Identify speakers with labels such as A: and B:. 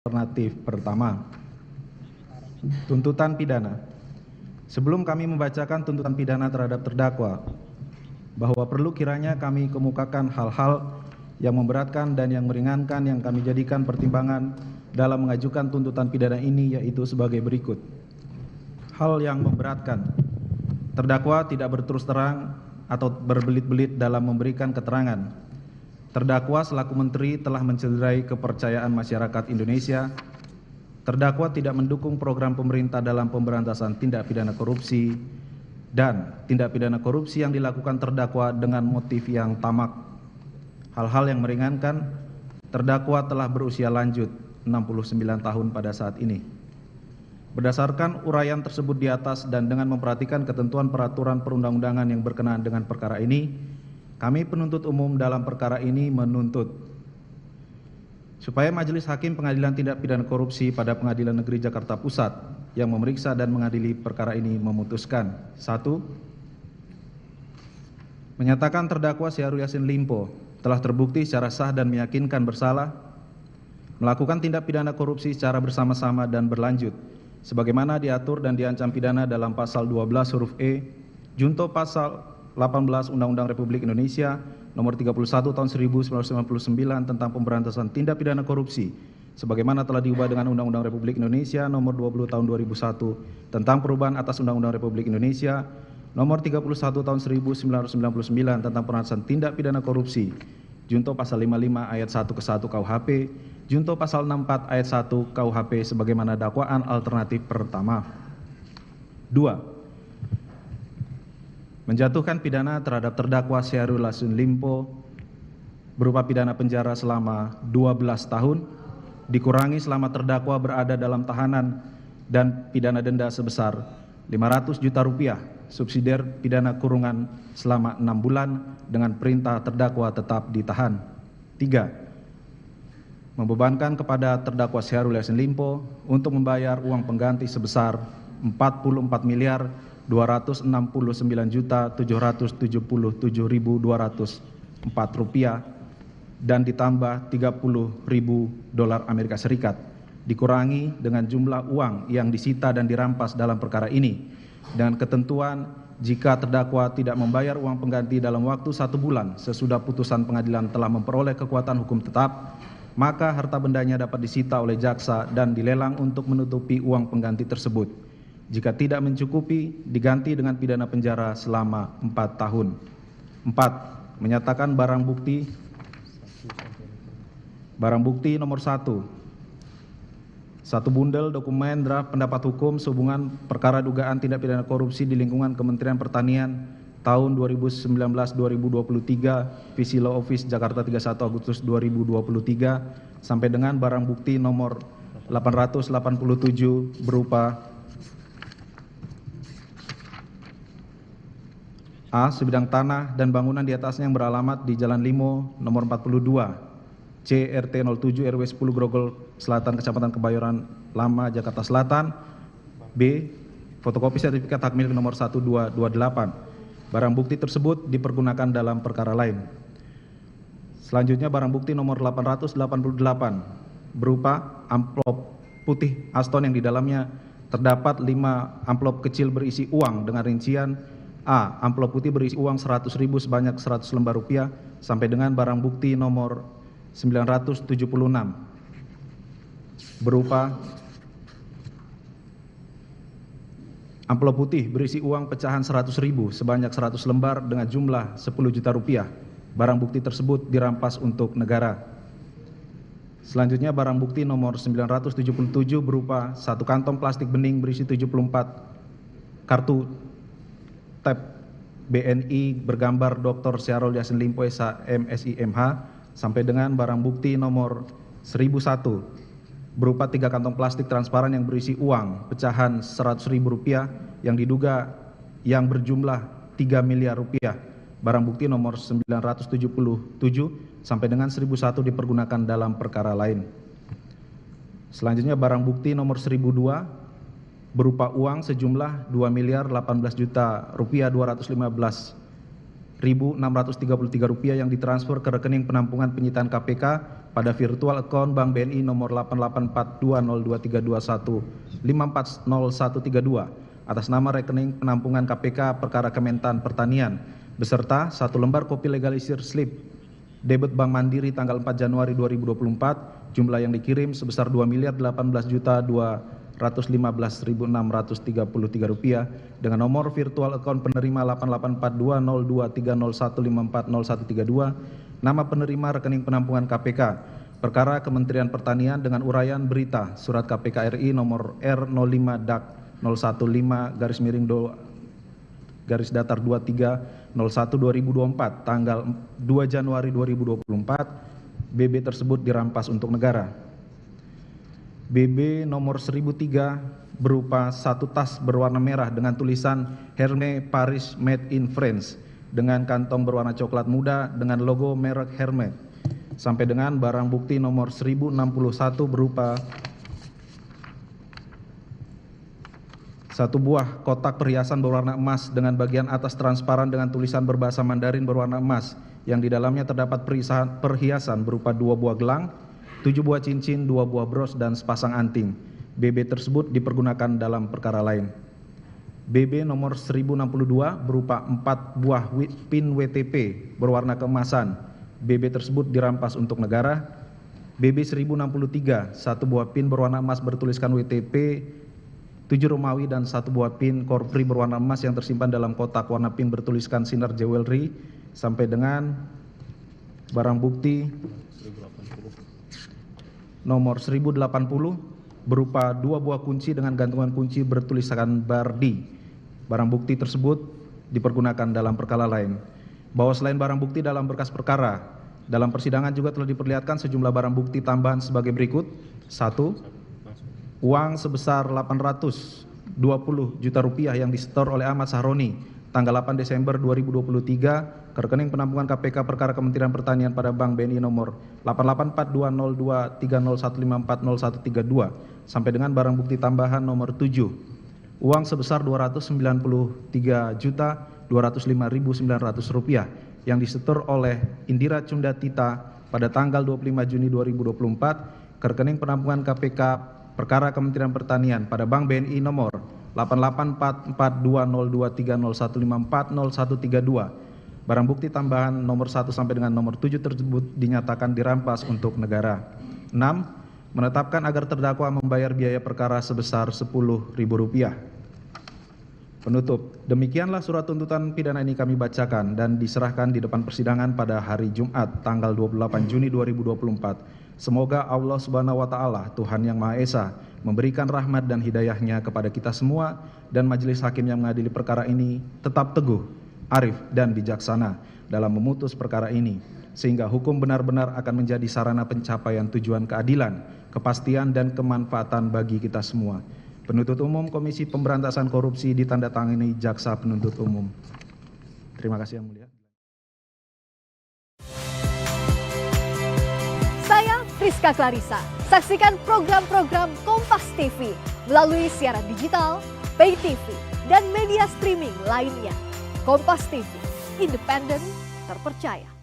A: Alternatif pertama, tuntutan pidana. Sebelum kami membacakan tuntutan pidana terhadap terdakwa, bahwa perlu kiranya kami kemukakan hal-hal yang memberatkan dan yang meringankan yang kami jadikan pertimbangan dalam mengajukan tuntutan pidana ini, yaitu sebagai berikut. Hal yang memberatkan: terdakwa tidak berterus terang atau berbelit-belit dalam memberikan keterangan. Terdakwa selaku menteri telah mencederai kepercayaan masyarakat Indonesia. Terdakwa tidak mendukung program pemerintah dalam pemberantasan tindak pidana korupsi, dan tindak pidana korupsi yang dilakukan terdakwa dengan motif yang tamak. Hal-hal yang meringankan: terdakwa telah berusia lanjut 69 tahun pada saat ini. Berdasarkan uraian tersebut di atas dan dengan memperhatikan ketentuan peraturan perundang-undangan yang berkenaan dengan perkara ini, kami penuntut umum dalam perkara ini menuntut supaya Majelis Hakim Pengadilan Tindak Pidana Korupsi pada Pengadilan Negeri Jakarta Pusat yang memeriksa dan mengadili perkara ini memutuskan: 1. Menyatakan terdakwa Syahrul Yassin Limpo telah terbukti secara sah dan meyakinkan bersalah melakukan tindak pidana korupsi secara bersama-sama dan berlanjut sebagaimana diatur dan diancam pidana dalam pasal 12 huruf E junto pasal 18 Undang-Undang Republik Indonesia Nomor 31 Tahun 1999 tentang pemberantasan tindak pidana korupsi, sebagaimana telah diubah dengan Undang-Undang Republik Indonesia Nomor 20 Tahun 2001 tentang perubahan atas Undang-Undang Republik Indonesia Nomor 31 Tahun 1999 tentang pemberantasan tindak pidana korupsi, junto pasal 55 ayat 1 ke 1 KUHP, junto pasal 64 ayat 1 KUHP sebagaimana dakwaan alternatif pertama. 2. Menjatuhkan pidana terhadap terdakwa Syahrul Yassin Limpo berupa pidana penjara selama 12 tahun dikurangi selama terdakwa berada dalam tahanan, dan pidana denda sebesar 500 juta rupiah subsidiar pidana kurungan selama 6 bulan dengan perintah terdakwa tetap ditahan. 3. Membebankan kepada terdakwa Syahrul Yassin Limpo untuk membayar uang pengganti sebesar 44.269.777.204 rupiah dan ditambah $30.000 Amerika Serikat, dikurangi dengan jumlah uang yang disita dan dirampas dalam perkara ini, dengan ketentuan jika terdakwa tidak membayar uang pengganti dalam waktu 1 bulan sesudah putusan pengadilan telah memperoleh kekuatan hukum tetap, maka harta bendanya dapat disita oleh jaksa dan dilelang untuk menutupi uang pengganti tersebut. Jika tidak mencukupi, diganti dengan pidana penjara selama 4 tahun. 4. Menyatakan barang bukti nomor 1. 1 bundel dokumen draft pendapat hukum sehubungan perkara dugaan tindak pidana korupsi di lingkungan Kementerian Pertanian tahun 2019-2023, Visi Law Office Jakarta 31 Agustus 2023, sampai dengan barang bukti nomor 887 berupa A. Sebidang tanah dan bangunan di atasnya yang beralamat di Jalan Limo nomor 42 C RT 07 RW 10 Grogol Selatan Kecamatan Kebayoran Lama Jakarta Selatan. B. Fotokopi sertifikat hak milik nomor 1228. Barang bukti tersebut dipergunakan dalam perkara lain. Selanjutnya barang bukti nomor 888 berupa amplop putih Aston yang di dalamnya terdapat 5 amplop kecil berisi uang dengan rincian: A. Amplop putih berisi uang 100.000 sebanyak 100 lembar rupiah, sampai dengan barang bukti nomor 976 berupa amplop putih berisi uang pecahan 100.000 sebanyak 100 lembar dengan jumlah 10 juta rupiah. Barang bukti tersebut dirampas untuk negara. Selanjutnya barang bukti nomor 977 berupa 1 kantong plastik bening berisi 74 kartu tab BNI bergambar Dr. Syahrul Yassin Limpo SH MSI MH, sampai dengan barang bukti nomor 1001 berupa 3 kantong plastik transparan yang berisi uang pecahan 100.000 rupiah yang diduga yang berjumlah 3 miliar rupiah. Barang bukti nomor 977 sampai dengan 1001 dipergunakan dalam perkara lain. Selanjutnya barang bukti nomor 1002 berupa uang sejumlah 2.018.000.000 rupiah 215.633 rupiah yang ditransfer ke rekening penampungan penyitaan KPK pada virtual account Bank BNI nomor 8842023215400132 atas nama rekening penampungan KPK perkara Kementan Pertanian beserta 1 lembar kopi legalisir slip debit Bank Mandiri tanggal 4 Januari 2024 jumlah yang dikirim sebesar Rp2.018.215.633 dengan nomor virtual account penerima 8842023015400132 nama penerima rekening penampungan KPK perkara Kementerian Pertanian dengan uraian berita surat KPK RI nomor R05-015-23-23/2024 tanggal 2 Januari 2024 BB tersebut dirampas untuk negara. BB nomor 1003 berupa 1 tas berwarna merah dengan tulisan Hermes Paris Made in France dengan kantong berwarna coklat muda dengan logo merek Hermes sampai dengan barang bukti nomor 1061 berupa 1 buah kotak perhiasan berwarna emas dengan bagian atas transparan dengan tulisan berbahasa Mandarin berwarna emas yang di dalamnya terdapat perhiasan berupa 2 buah gelang, 7 buah cincin, 2 buah bros dan sepasang anting. BB tersebut dipergunakan dalam perkara lain. BB nomor 1062 berupa 4 buah pin WTP berwarna keemasan. BB tersebut dirampas untuk negara. BB 1063, 1 buah pin berwarna emas bertuliskan WTP 7 Romawi dan 1 buah pin korpri berwarna emas yang tersimpan dalam kotak warna pink bertuliskan Sinar Jewelry sampai dengan barang bukti nomor 1080 berupa 2 buah kunci dengan gantungan kunci bertuliskan Bardi. Barang bukti tersebut dipergunakan dalam perkara lain. Bahwa selain barang bukti dalam berkas perkara, dalam persidangan juga telah diperlihatkan sejumlah barang bukti tambahan sebagai berikut. 1. Uang sebesar Rp820 juta yang disetor oleh Ahmad Sahroni tanggal 8 Desember 2023 ke rekening penampungan KPK perkara Kementerian Pertanian pada Bank BNI nomor 8842023015400132 sampai dengan barang bukti tambahan nomor 7. Uang sebesar Rp293.205.900 yang disetor oleh Indira Cundatita pada tanggal 25 Juni 2024 ke rekening penampungan KPK perkara Kementerian Pertanian pada Bank BNI nomor 8844201015400132. Barang bukti tambahan nomor 1 sampai dengan nomor 7 tersebut dinyatakan dirampas untuk negara. 6. Menetapkan agar terdakwa membayar biaya perkara sebesar Rp10.000. Penutup, demikianlah surat tuntutan pidana ini kami bacakan dan diserahkan di depan persidangan pada hari Jumat tanggal 28 Juni 2024. Semoga Allah Subhanahu wa Ta'ala, Tuhan yang Maha Esa, memberikan rahmat dan hidayahnya kepada kita semua dan majelis hakim yang mengadili perkara ini tetap teguh, arif dan bijaksana dalam memutus perkara ini, sehingga hukum benar-benar akan menjadi sarana pencapaian tujuan keadilan, kepastian dan kemanfaatan bagi kita semua. Penuntut Umum Komisi Pemberantasan Korupsi ditandatangani Jaksa Penuntut Umum. Terima kasih Yang Mulia.
B: Saya Priska Clarissa. Saksikan program-program Kompas TV melalui siaran digital, pay TV, dan media streaming lainnya. Kompas TV, independen, terpercaya.